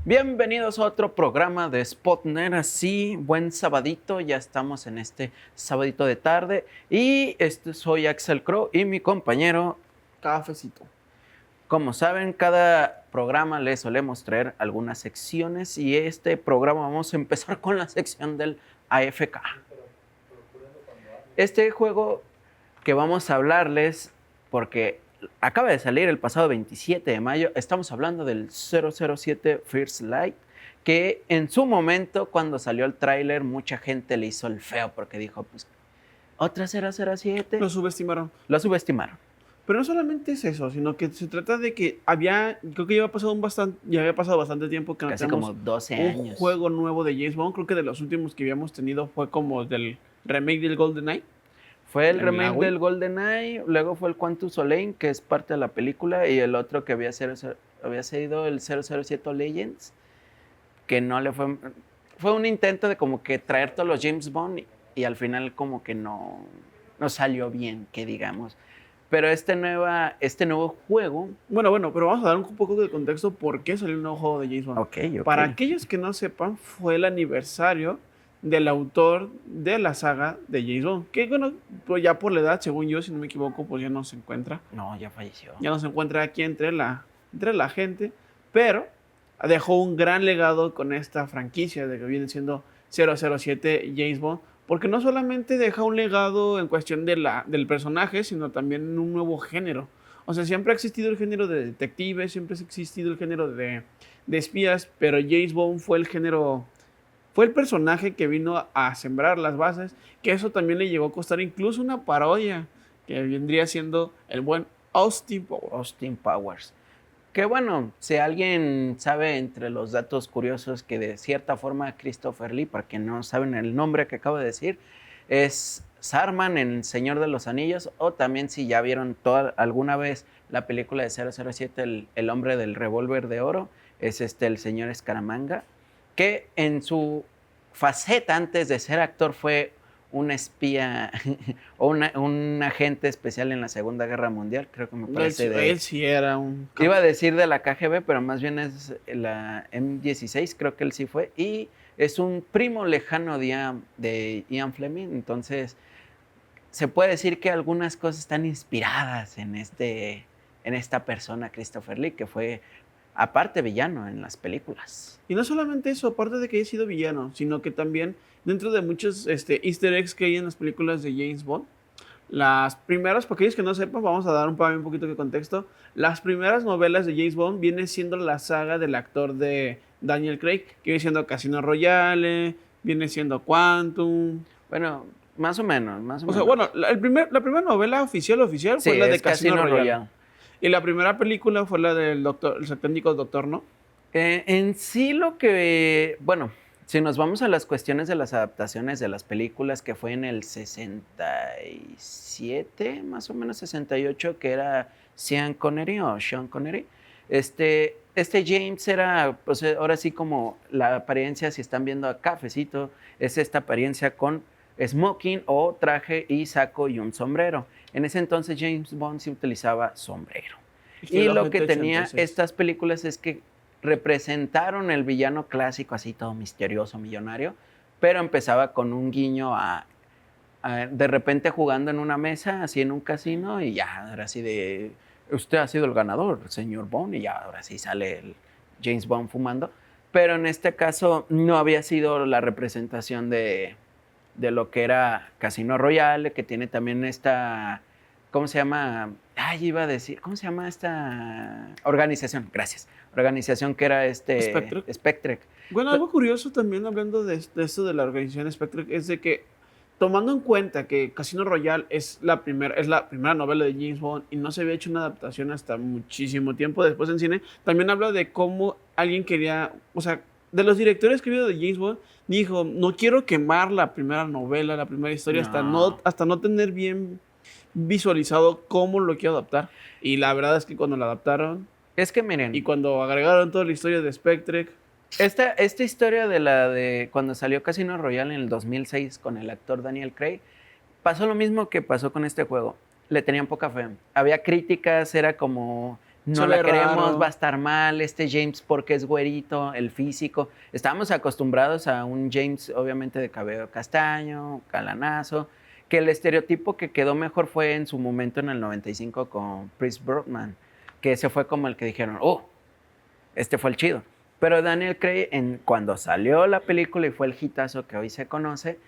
Bienvenidos a otro programa de Spotner. Así, buen sabadito, ya estamos en este sabadito de tarde. Y soy Axel Crow y mi compañero Cafecito. Como saben, cada programa le solemos traer algunas secciones y este programa vamos a empezar con la sección del AFK. Este juego que vamos a hablarles, porque acaba de salir el pasado 27 de mayo, estamos hablando del 007 First Light, que en su momento, cuando salió el tráiler, mucha gente le hizo el feo porque dijo, pues, ¿otra 007? Lo subestimaron. Lo subestimaron. Pero no solamente es eso, sino que se trata de que creo que ya había pasado bastante tiempo que no Casi tenemos como 12 un años. juego nuevo de James Bond. Creo que de los últimos que habíamos tenido fue como del remake del GoldenEye. Fue el En la remake Wii. del GoldenEye, luego fue el Quantum Soleil, que es parte de la película, y el otro que había sido el 007 Legends, que no le fue... Fue un intento de como que traer todos los James Bond y al final como que no salió bien, que digamos. Pero este nuevo juego... Bueno, pero vamos a dar un poco de contexto por qué salió un nuevo juego de James Bond. Ok. Para aquellos que no sepan, fue el aniversario del autor de la saga de James Bond. Que bueno, pues ya por la edad, según yo, si no me equivoco, pues ya no se encuentra. No, ya falleció. Ya no se encuentra aquí entre la gente, pero dejó un gran legado con esta franquicia de que viene siendo 007 James Bond, porque no solamente deja un legado en cuestión del personaje, sino también en un nuevo género. O sea, siempre ha existido el género de detectives, siempre ha existido el género de espías, pero James Bond fue el personaje que vino a sembrar las bases, que eso también le llegó a costar incluso una parodia, que vendría siendo el buen Austin Powers. Austin Powers. Que bueno, si alguien sabe entre los datos curiosos que de cierta forma Christopher Lee, para quien no saben el nombre que acabo de decir, es Saruman en Señor de los Anillos, o también si ya vieron alguna vez la película de 007, el hombre del revólver de oro, es el señor Escaramanga, que en su faceta antes de ser actor fue un espía o un agente especial en la Segunda Guerra Mundial, creo que me parece. Él sí era un... Iba a decir de la KGB, pero más bien es la M16, creo que él sí fue, y es un primo lejano de Ian Fleming, entonces se puede decir que algunas cosas están inspiradas en esta persona, Christopher Lee, que fue aparte villano en las películas. Y no solamente eso, aparte de que haya sido villano, sino que también dentro de muchos easter eggs que hay en las películas de James Bond, las primeras, para aquellos que no sepan, vamos a dar un poquito de contexto. Las primeras novelas de James Bond viene siendo la saga del actor de Daniel Craig, que viene siendo Casino Royale, viene siendo Quantum. Bueno, más o menos. O sea, bueno, la primera novela oficial Sí, fue la de es Casino Royale. Y la primera película fue la del el satánico Doctor No. En sí bueno, si nos vamos a las cuestiones de las adaptaciones de las películas, que fue en el 67, más o menos 68, que era Sean Connery, este James era, pues ahora sí como la apariencia, si están viendo a Cafecito, es esta apariencia con smoking o traje y saco y un sombrero. En ese entonces James Bond sí utilizaba sombrero. Y lo que tenía estas películas es que representaron el villano clásico, así todo misterioso, millonario, pero empezaba con un guiño a de repente jugando en una mesa, así en un casino, y ya, ahora sí de, usted ha sido el ganador, señor Bond, y ya, ahora sí sale el James Bond fumando. Pero en este caso no había sido la representación de lo que era Casino Royale, que tiene también esta... ¿Cómo se llama? Iba a decir, ¿cómo se llama esta organización? Gracias. Organización que era Spectre. Bueno, algo curioso también hablando de esto de la organización Spectre es de que, tomando en cuenta que Casino Royale es la primera novela de James Bond y no se había hecho una adaptación hasta muchísimo tiempo después en cine, también habla de cómo alguien quería, o sea, de los directores que vio de James Bond, dijo, no quiero quemar la primera novela, la primera historia, hasta no tener bien visualizado cómo lo quiero adaptar. Y la verdad es que cuando lo adaptaron, es que miren, y cuando agregaron toda la historia de Spectre, esta historia de cuando salió Casino Royale en el 2006 con el actor Daniel Craig, pasó lo mismo que pasó con este juego. Le tenían poca fe. Había críticas, era como no Se la ve queremos, raro. va a estar mal, este James porque es güerito, el físico. Estábamos acostumbrados a un James, obviamente, de cabello castaño, calanazo, que el estereotipo que quedó mejor fue en su momento en el 95 con Chris Broadman, que ese fue como el que dijeron, oh, este fue el chido. Pero Daniel Craig, cuando salió la película y fue el hitazo que hoy se conoce,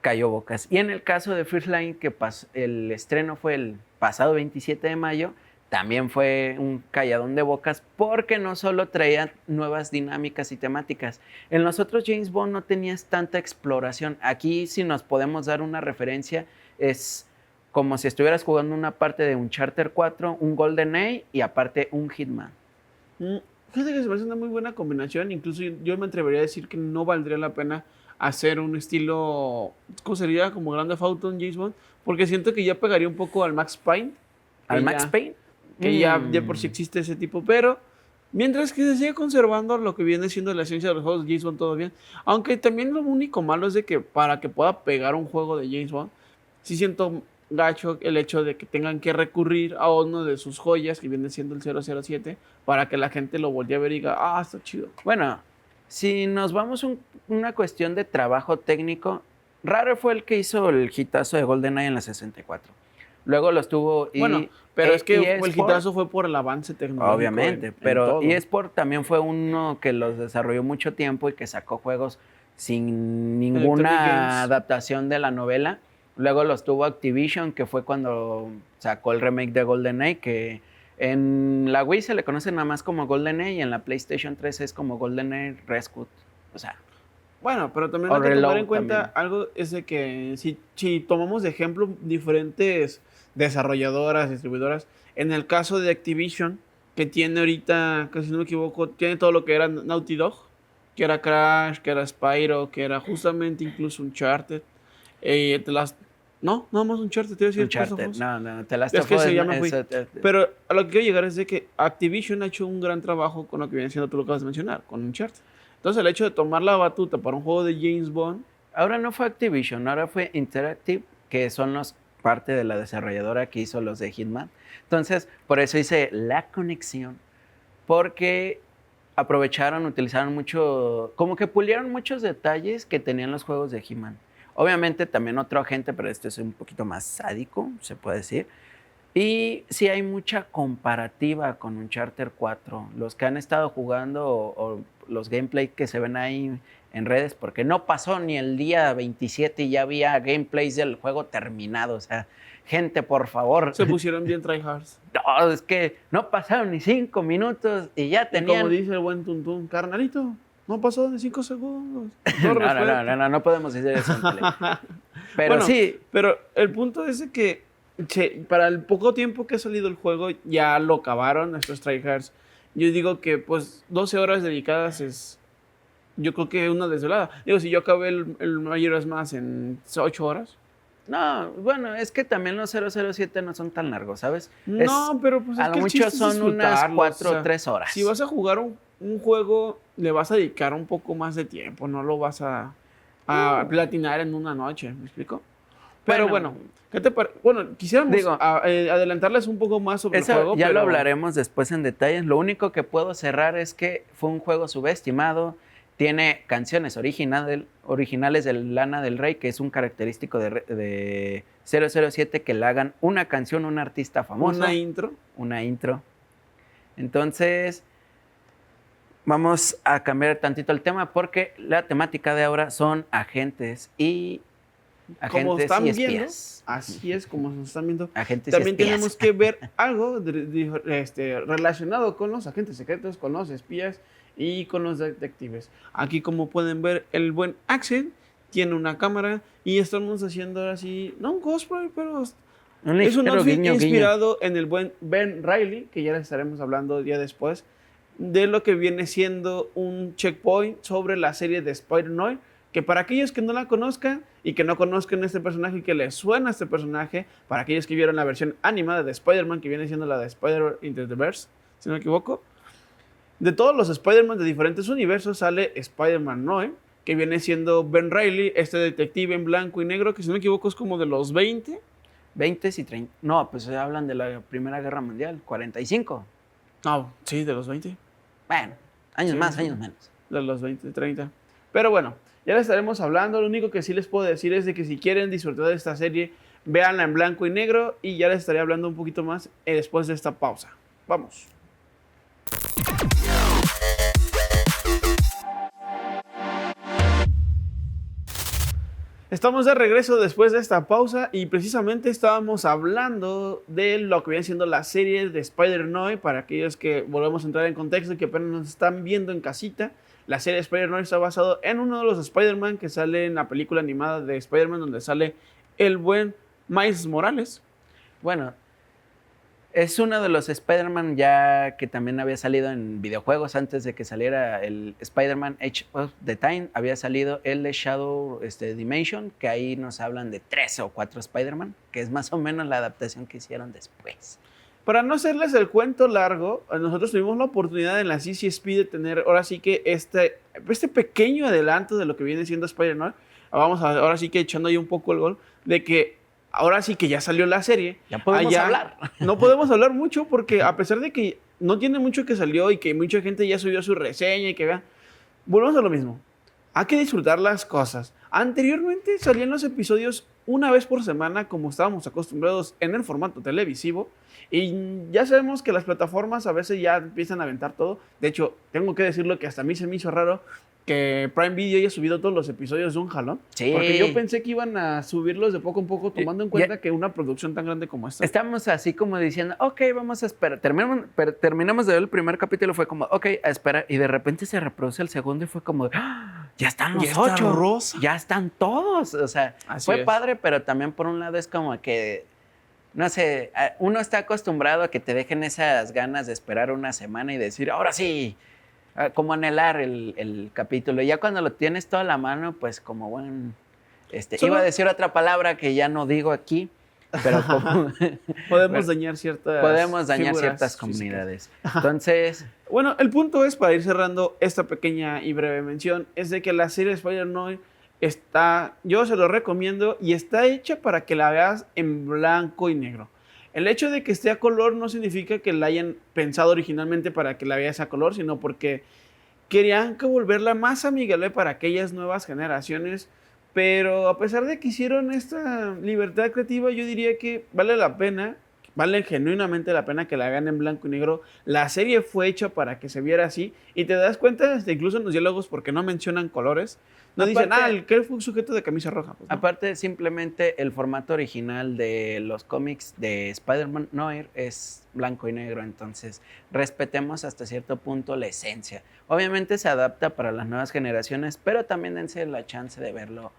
cayó bocas. Y en el caso de First Line, que el estreno fue el pasado 27 de mayo, también fue un calladón de bocas porque no solo traía nuevas dinámicas y temáticas. En los otros James Bond no tenías tanta exploración. Aquí, si nos podemos dar una referencia, es como si estuvieras jugando una parte de Uncharted 4, un GoldenEye y aparte un Hitman. Mm, Fíjate que se me hace una muy buena combinación. Incluso yo me atrevería a decir que no valdría la pena hacer un estilo, ¿cómo sería? Como Grand Theft Auto en James Bond, porque siento que ya pegaría un poco al Max Payne, ¿Al que Max Payne? ya por sí existe ese tipo, pero mientras que se sigue conservando lo que viene siendo la esencia de los juegos de James Bond, todo bien. Aunque también lo único malo es de que para que pueda pegar un juego de James Bond, sí siento gacho el hecho de que tengan que recurrir a uno de sus joyas, que viene siendo el 007, para que la gente lo voltee a ver y diga, ah, está chido. Bueno, si nos vamos a una cuestión de trabajo técnico, Rare fue el que hizo el hitazo de GoldenEye en la 64. Luego los tuvo Bueno, pero es que el eSport, hitazo fue por el avance tecnológico obviamente, en pero todo. eSport también fue uno que los desarrolló mucho tiempo y que sacó juegos sin Electronic ninguna Games. adaptación de la novela. Luego los tuvo Activision, que fue cuando sacó el remake de GoldenEye, que en la Wii se le conoce nada más como GoldenEye y en la PlayStation 3 es como GoldenEye Rescue. O sea, Bueno, pero también o hay que tomar Reload en cuenta también. algo, es de que si tomamos de ejemplo diferentes desarrolladoras, distribuidoras, en el caso de Activision, que tiene ahorita, que si no me equivoco, tiene todo lo que era Naughty Dog, que era Crash, que era Spyro, que era justamente incluso Uncharted, te las... No, nada más Uncharted, te iba a decir Last of Uncharted, Us. no, te las Es que tofó. ya me fui. Pero a lo que quiero llegar es de que Activision ha hecho un gran trabajo con lo que viene siendo, tú lo acabas de mencionar, con Uncharted. Entonces el hecho de tomar la batuta para un juego de James Bond, Ahora no fue Activision, ahora fue Interactive, que son los parte de la desarrolladora que hizo los de Hitman. Entonces, por eso hice la conexión, porque aprovecharon, utilizaron mucho, como que pulieron muchos detalles que tenían los juegos de Hitman. Obviamente también otro agente, pero este es un poquito más sádico, se puede decir. Y sí hay mucha comparativa con Uncharted 4. Los que han estado jugando o los gameplay que se ven ahí en redes, porque no pasó ni el día 27 y ya había gameplays del juego terminado. O sea, gente, por favor. se pusieron bien tryhards. No, es que no pasaron ni 5 minutos y ya Y como tenían... dice el buen Tuntún, carnalito, no pasó de 5 segundos. No podemos decir eso en tele. Pero Bueno, sí, pero el punto es de que para el poco tiempo que ha salido el juego, ya lo acabaron estos tryhards. Yo digo que pues 12 horas dedicadas es, yo creo que una desvelada. Digo, si yo acabé el Majora's Mask en 8 horas. no, bueno, es que también los 007 no son tan largos, ¿sabes? No, pero pues es A lo que el mucho chiste es son unas disfrutarlo, 4 o o sea, 3 horas. si vas a jugar un juego, le vas a dedicar un poco más de tiempo, no lo vas a platinar en una noche, ¿me explico? Pero bueno, ¿qué te parece? Bueno, quisiéramos Digo, adelantarles un poco más sobre el eso juego, ya pero lo hablaremos después en detalles. Lo único que puedo cerrar es que fue un juego subestimado. Tiene canciones originales de Lana del Rey, que es un característico de 007, que le hagan una canción a un artista famoso. una intro. Una intro. Entonces, vamos a cambiar tantito el tema porque la temática de ahora son agentes y Como están viendo, espías. así es como nos están viendo. Agentes y También espías. tenemos que ver algo relacionado con los agentes secretos, con los espías y con los detectives. Aquí, como pueden ver, el buen Axel tiene una cámara y estamos haciendo ahora sí, no un cosplay, pero es un ligero outfit guiño, guiño. inspirado en el buen Ben Reilly, que ya les estaremos hablando día después, de lo que viene siendo un checkpoint sobre la serie de Spider-Noir, que para aquellos que no la conozcan y que no conozcan este personaje y que les suena este personaje, para aquellos que vieron la versión animada de Spider-Man, que viene siendo la de Spider Into the Verse, si no me equivoco, de todos los Spider-Man de diferentes universos sale Spider-Man Noir, que viene siendo Ben Reilly, este detective en blanco y negro, que si no me equivoco es como de los 20. 20 y 30. No, pues hablan de la Primera Guerra Mundial, 45. No, sí, de los 20. Bueno, años Sí, más, sí. años menos. De los 20, 30. Pero bueno, ya les estaremos hablando. Lo único que sí les puedo decir es de que si quieren disfrutar de esta serie, véanla en blanco y negro y ya les estaré hablando un poquito más después de esta pausa. Vamos. Estamos de regreso después de esta pausa y precisamente estábamos hablando de lo que viene siendo la serie de Spider-Noir. Para aquellos que volvemos a entrar en contexto y que apenas nos están viendo en casita, la serie de Spider-Noir está basado en uno de los Spider-Man que sale en la película animada de Spider-Man, donde sale el buen Miles Morales. Bueno, es uno de los Spider-Man ya que también había salido en videojuegos antes de que saliera el Spider-Man Edge of the Time. Había salido el de Shadow Dimension, que ahí nos hablan de 3 o 4 Spider-Man, que es más o menos la adaptación que hicieron después. Para no hacerles el cuento largo, nosotros tuvimos la oportunidad en la CCSP de tener ahora sí que este pequeño adelanto de lo que viene siendo Spider-Man. Vamos a, ahora sí que echando ahí un poco el gol de que ahora sí que ya salió la serie. Ya podemos hablar. No podemos hablar mucho porque a pesar de que no tiene mucho que salió y que mucha gente ya subió su reseña y que vean, volvemos a lo mismo. Hay que disfrutar las cosas. Anteriormente salían los episodios una vez por semana, como estábamos acostumbrados en el formato televisivo. Y ya sabemos que las plataformas a veces ya empiezan a aventar todo. De hecho, tengo que decirlo que hasta a mí se me hizo raro que Prime Video haya subido todos los episodios de un jalón. Sí. Porque yo pensé que iban a subirlos de poco en poco, tomando en cuenta que una producción tan grande como esta. Estamos así como diciendo, ok, vamos a esperar. Terminamos de ver el primer capítulo, fue como, ok, a esperar. Y de repente se reproduce el segundo y fue como, ¡ah! Ya están los Ya está 8. Rosa. Ya están todos. O sea, Así fue es. padre, pero también por un lado es como que, no sé, uno está acostumbrado a que te dejen esas ganas de esperar una semana y decir, ahora sí, como anhelar el capítulo. Y ya cuando lo tienes toda la mano, pues como, bueno, iba a decir otra palabra que ya no digo aquí, pero como Podemos dañar ciertas figuras ciertas físicas. comunidades. Entonces, Bueno, el punto es, para ir cerrando esta pequeña y breve mención, es de que la serie Spider-Man yo se lo recomiendo y está hecha para que la veas en blanco y negro. El hecho de que esté a color no significa que la hayan pensado originalmente para que la veas a color, sino porque querían que volverla más amigable para aquellas nuevas generaciones. Pero a pesar de que hicieron esta libertad creativa, yo diría que vale la pena, vale genuinamente la pena que la vean en blanco y negro. La serie fue hecha para que se viera así y te das cuenta incluso en los diálogos porque no mencionan colores. No dicen, ¿qué fue un sujeto de camisa roja? Pues no. aparte, simplemente el formato original de los cómics de Spider-Man Noir es blanco y negro, entonces respetemos hasta cierto punto la esencia. Obviamente se adapta para las nuevas generaciones, pero también dense la chance de verlo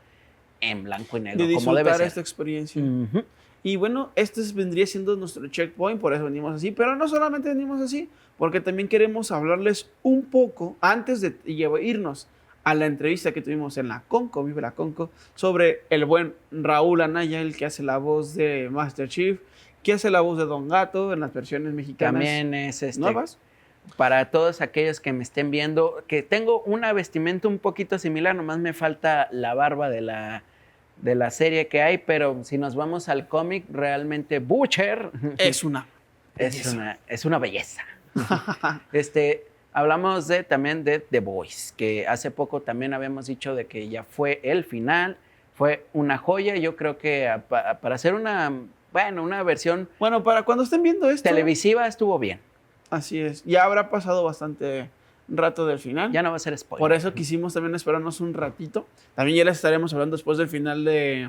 en blanco y negro, De como debe disfrutar ser. esta experiencia. Ujú. Y bueno, este vendría siendo nuestro checkpoint, por eso venimos así. Pero no solamente venimos así, porque también queremos hablarles un poco, antes de irnos a la entrevista que tuvimos en la Conco, Vive la Conco, sobre el buen Raúl Anaya, el que hace la voz de Master Chief, que hace la voz de Don Gato en las versiones mexicanas También es nuevas. para todos aquellos que me estén viendo, que tengo una vestimenta un poquito similar, nomás me falta la barba de la serie que hay, pero si nos vamos al cómic, realmente Butcher Es una es una belleza. Hablamos también de The Boys, que hace poco también habíamos dicho de que ya fue el final, fue una joya. Yo creo que para hacer una versión Bueno, para cuando estén viendo esto, televisiva estuvo bien. así es. Ya habrá pasado bastante rato del final. Ya no va a ser spoiler. Por eso quisimos también esperarnos un ratito. También ya les estaremos hablando después del final de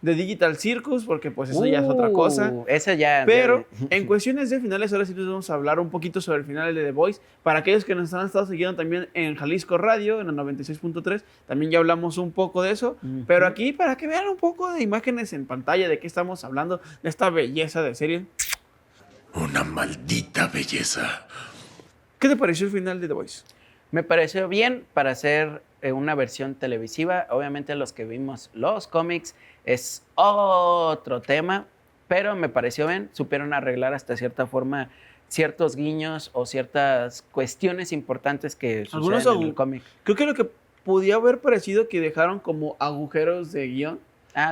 Digital Circus, porque pues eso ya es otra cosa. Eso ya. Pero en cuestiones de finales, ahora sí les vamos a hablar un poquito sobre el final de The Voice. Para aquellos que nos han estado siguiendo también en Jalisco Radio, en el 96.3, también ya hablamos un poco de eso. Ujú. Pero aquí, para que vean un poco de imágenes en pantalla de qué estamos hablando, de esta belleza de serie. Una maldita belleza. ¿Qué te pareció el final de The Voice? Me pareció bien para hacer una versión televisiva. Obviamente los que vimos los cómics es otro tema, pero me pareció bien. Supieron arreglar hasta cierta forma ciertos guiños o ciertas cuestiones importantes que Algunos suceden en el cómic. Creo que lo que podía haber parecido que dejaron como agujeros de guión.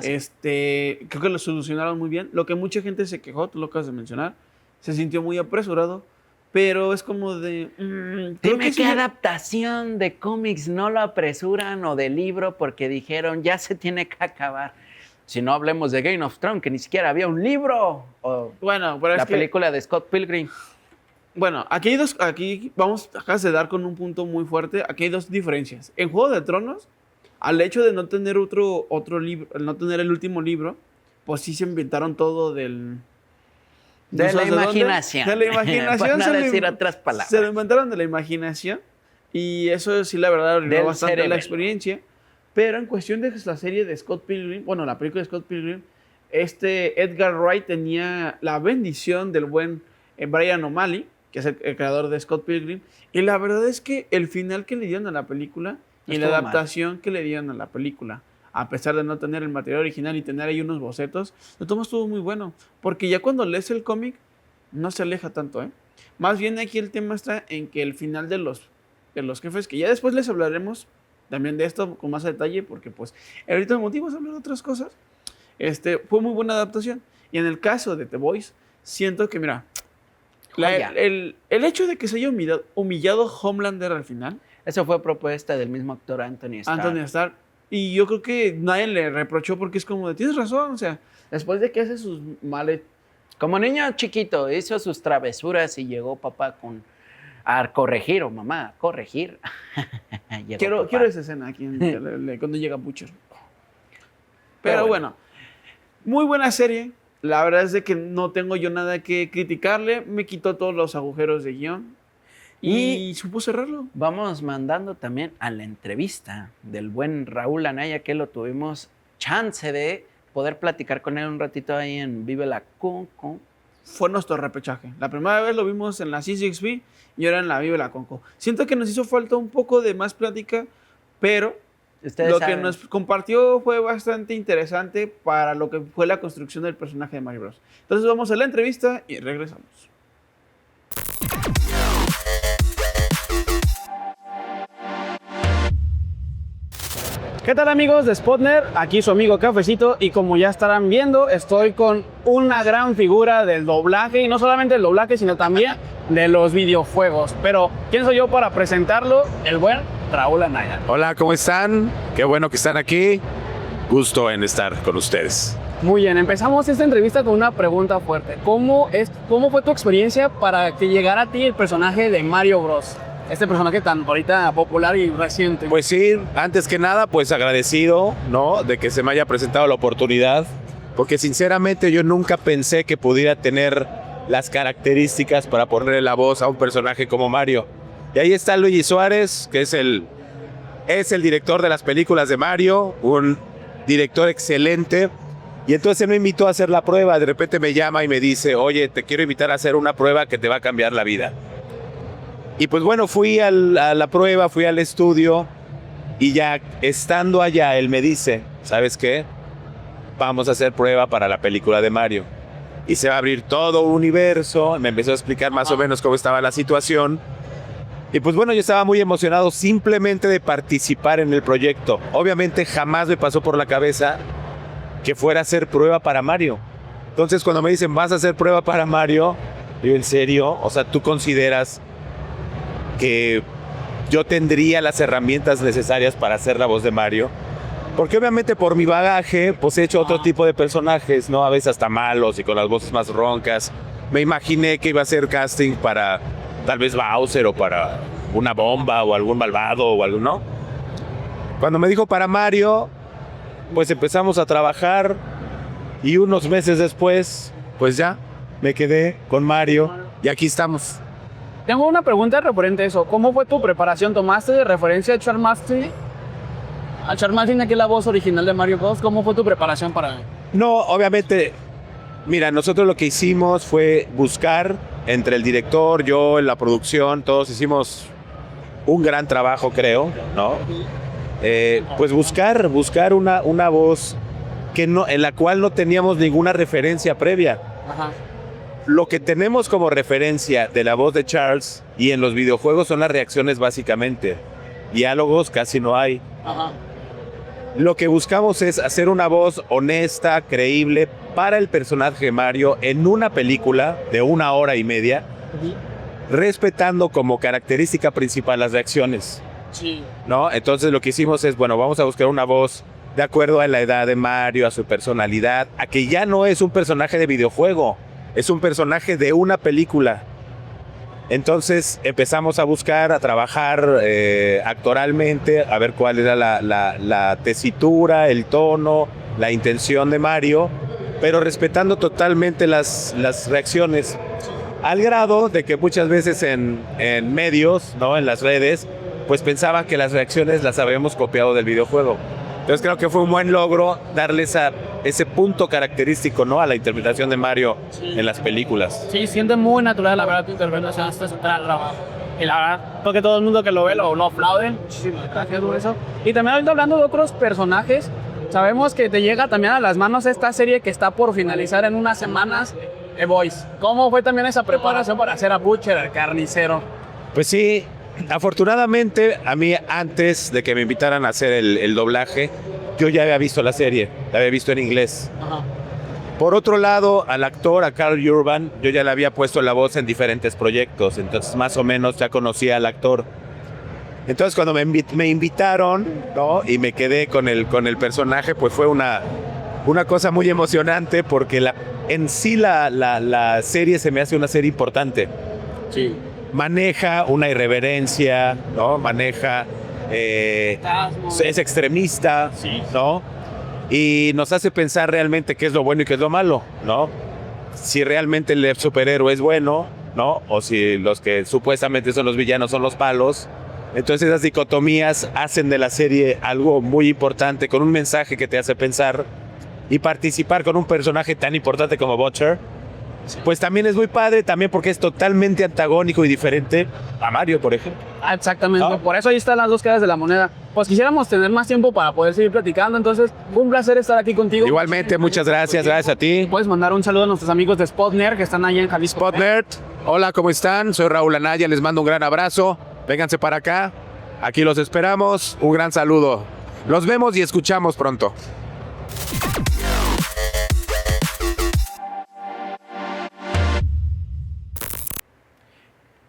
Sí. Creo que lo solucionaron muy bien. Lo que mucha gente se quejó, tú lo acabas de mencionar, se sintió muy apresurado. pero es como de... creo Dime que sí qué adaptación de cómics no lo apresuran o de libro porque dijeron ya se tiene que acabar. Si no hablemos de Game of Thrones, que ni siquiera había un libro. O Bueno, pero la es que... película de Scott Pilgrim. Bueno, aquí acabas de dar con un punto muy fuerte. Aquí hay dos diferencias. En Juego de Tronos, al hecho de no tener otro libro, no tener el último libro, pues sí se inventaron todo del... De ¿no la sabes dónde? imaginación. De la imaginación. Por no se lo decir in- otras palabras. Se lo inventaron de la imaginación. Y eso sí, la verdad, arruinó Del bastante cerebelo. la experiencia. Pero en cuestión de la serie de Scott Pilgrim, bueno, la película de Scott Pilgrim, Edgar Wright tenía la bendición del buen Brian O'Malley, que es el creador de Scott Pilgrim. Y la verdad es que el final que le dieron a la película y la Estuvo adaptación que le dieron a la película, a pesar de no tener el material original y tener ahí unos bocetos, de todo estuvo muy bueno. Porque ya cuando lees el cómic, no se aleja tanto, ¿eh? Más bien aquí el tema está en que el final de los jefes, que ya después les hablaremos también de esto con más detalle, porque pues ahorita el motivo es hablar de otras cosas. Fue muy buena adaptación. Y en el caso de The Boys, siento que, mira, Joya. el hecho de que se haya humillado Homelander al final, Eso fue propuesta del mismo actor Anthony Starr. Anthony Starr, y yo creo que nadie le reprochó porque es como de, tienes razón, o sea, después de que hace sus males, Como niño chiquito, hizo sus travesuras y llegó papá a corregir, o mamá, a corregir. Llegó papá. quiero esa escena aquí cuando llega Butcher. Pero bueno, muy buena serie. La verdad es de que no tengo yo nada que criticarle. Me quitó todos los agujeros de guión y supo cerrarlo. Vamos mandando también a la entrevista del buen Raúl Anaya, que lo tuvimos chance de poder platicar con él un ratito ahí en Vive la Conco. Fue nuestro repechaje. La primera vez lo vimos en la C6B y ahora en la Vive la Conco. Siento que nos hizo falta un poco de más plática, pero Ustedes lo que saben, nos compartió fue bastante interesante para lo que fue la construcción del personaje de Mario Bros. Entonces vamos a la entrevista y regresamos. ¿Qué tal amigos de Spotner? Aquí su amigo Cafecito y como ya estarán viendo, estoy con una gran figura del doblaje y no solamente del doblaje, sino también de los videojuegos. Pero, ¿quién soy yo para presentarlo? El buen Raúl Anaya. Hola, ¿cómo están? Qué bueno que están aquí. Gusto en estar con ustedes. Muy bien, empezamos esta entrevista con una pregunta fuerte. ¿Cómo fue tu experiencia para que llegara a ti el personaje de Mario Bros? Este personaje tan ahorita popular y reciente. Pues sí, antes que nada, pues agradecido, ¿no? De que se me haya presentado la oportunidad, porque sinceramente yo nunca pensé que pudiera tener las características para ponerle la voz a un personaje como Mario. Y ahí está Luigi Suárez, que es el director de las películas de Mario, un director excelente. Y entonces él me invitó a hacer la prueba. De repente me llama y me dice, oye, te quiero invitar a hacer una prueba que te va a cambiar la vida. Y pues bueno, fui a la prueba, fui al estudio y ya estando allá, él me dice, ¿sabes qué? Vamos a hacer prueba para la película de Mario. Y se va a abrir todo un universo. Me empezó a explicar más o menos cómo estaba la situación. Y pues bueno, yo estaba muy emocionado simplemente de participar en el proyecto. Obviamente jamás me pasó por la cabeza que fuera a hacer prueba para Mario. Entonces cuando me dicen, vas a hacer prueba para Mario, yo, ¿en serio? O sea, ¿tú consideras que yo tendría las herramientas necesarias para hacer la voz de Mario? Porque obviamente por mi bagaje, pues he hecho otro tipo de personajes, ¿no? A veces hasta malos y con las voces más roncas. Me imaginé que iba a hacer casting para tal vez Bowser o para una bomba o algún malvado o algo, ¿no? Cuando me dijo para Mario, pues empezamos a trabajar y unos meses después, pues ya, me quedé con Mario y aquí estamos. Tengo una pregunta referente a eso. ¿Cómo fue tu preparación? ¿Tomaste de referencia a Charles Martin? A Charles Martin, aquí es la voz original de Mario Bros. ¿Cómo fue tu preparación para...? No, obviamente, mira, nosotros lo que hicimos fue buscar entre el director, yo, en la producción, todos hicimos un gran trabajo, creo, ¿no? Pues buscar una voz en la cual no teníamos ninguna referencia previa. Ajá. Lo que tenemos como referencia de la voz de Charles y en los videojuegos son las reacciones básicamente. Diálogos casi no hay. Ajá. Lo que buscamos es hacer una voz honesta, creíble para el personaje de Mario en una película de 1 hora y media. respetando como característica principal las reacciones. Sí. ¿No? Entonces lo que hicimos es, bueno, vamos a buscar una voz de acuerdo a la edad de Mario, a su personalidad, a que ya no es un personaje de videojuego, es un personaje de una película. Entonces empezamos a buscar, a trabajar actoralmente, a ver cuál era la tesitura, el tono, la intención de Mario, pero respetando totalmente las reacciones, al grado de que muchas veces en medios, ¿no? En las redes, pues pensaban que las reacciones las habíamos copiado del videojuego. Entonces creo que fue un buen logro darle ese punto característico, ¿no? A la interpretación de Mario en las películas. Sí, siente muy natural la verdad tu interpretación hasta central. Y la verdad, porque todo el mundo que lo ve lo aplauden. Muchísimas gracias por eso. Y también ahorita hablando de otros personajes, sabemos que te llega también a las manos esta serie que está por finalizar en unas semanas, The Boys. ¿Cómo fue también esa preparación para hacer a Butcher, el carnicero? Pues sí, afortunadamente a mí antes de que me invitaran a hacer el doblaje, yo ya había visto la serie, la había visto en inglés. Ajá. Por otro lado, al actor, a Carl Urban, yo ya le había puesto la voz en diferentes proyectos, entonces más o menos ya conocía al actor. Entonces cuando me invitaron, ¿no? Y me quedé con el personaje, pues fue una cosa muy emocionante porque en sí la serie se me hace una serie importante. Sí. Maneja una irreverencia, ¿no? Maneja... es extremista, Sí. ¿no? Y nos hace pensar realmente qué es lo bueno y qué es lo malo, ¿no? Si realmente el superhéroe es bueno, ¿no? O si los que supuestamente son los villanos son los malos. Entonces esas dicotomías hacen de la serie algo muy importante, con un mensaje que te hace pensar, y participar con un personaje tan importante como Butcher, pues también es muy padre, también porque es totalmente antagónico y diferente a Mario, por ejemplo. Ah, exactamente, ¿No? por eso ahí están las dos caras de la moneda. Pues quisiéramos tener más tiempo para poder seguir platicando, entonces fue un placer estar aquí contigo. Igualmente, muchas gracias a ti. Puedes mandar un saludo a nuestros amigos de Spotner que están allá en Jalisco. Spotnerd, hola, ¿cómo están? Soy Raúl Anaya, les mando un gran abrazo. Vénganse para acá, aquí los esperamos. Un gran saludo. Los vemos y escuchamos pronto.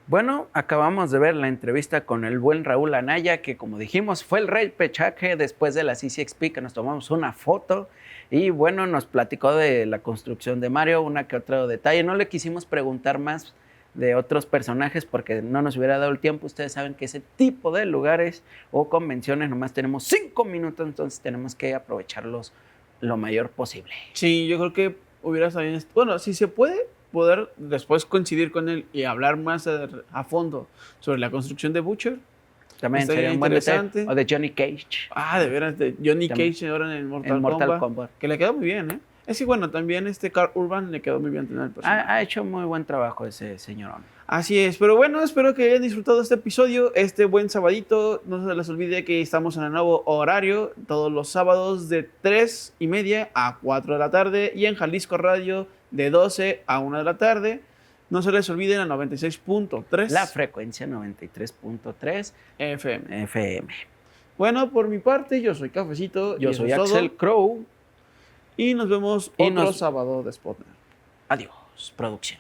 Bueno, acabamos de ver la entrevista con el buen Raúl Anaya, que como dijimos fue el repechaje después de la CCXP, que nos tomamos una foto y bueno, nos platicó de la construcción de Mario, una que otro detalle. No le quisimos preguntar más de otros personajes porque no nos hubiera dado el tiempo. Ustedes saben que ese tipo de lugares o convenciones nomás tenemos 5 minutos, entonces tenemos que aprovecharlos lo mayor posible. Sí, yo creo que hubiera sabido... Bueno, si se puede poder después coincidir con él y hablar más a fondo sobre la construcción de Butcher. También Estaría sería un buen interesante. detalle. O de Johnny Cage. Ah, de veras, de Johnny También. Cage ahora en En Mortal Kombat. Que le quedó muy bien, ¿eh? Es que bueno, también Carl Urban le quedó muy bien tener el personaje. Ha hecho muy buen trabajo ese señorón. Así es, pero bueno, espero que hayan disfrutado este episodio, este buen sabadito. No se les olvide que estamos en el nuevo horario, todos los sábados de 3:30 a 4 de la tarde y en Jalisco Radio de 12 a 1 de la tarde. No se les olviden a 96.3 La frecuencia 93.3 FM. Bueno, por mi parte, yo soy Cafecito. Yo y eso soy es todo. Axel Crow. Y nos vemos Y otro nos- sábado de Spotner. Adiós, producción.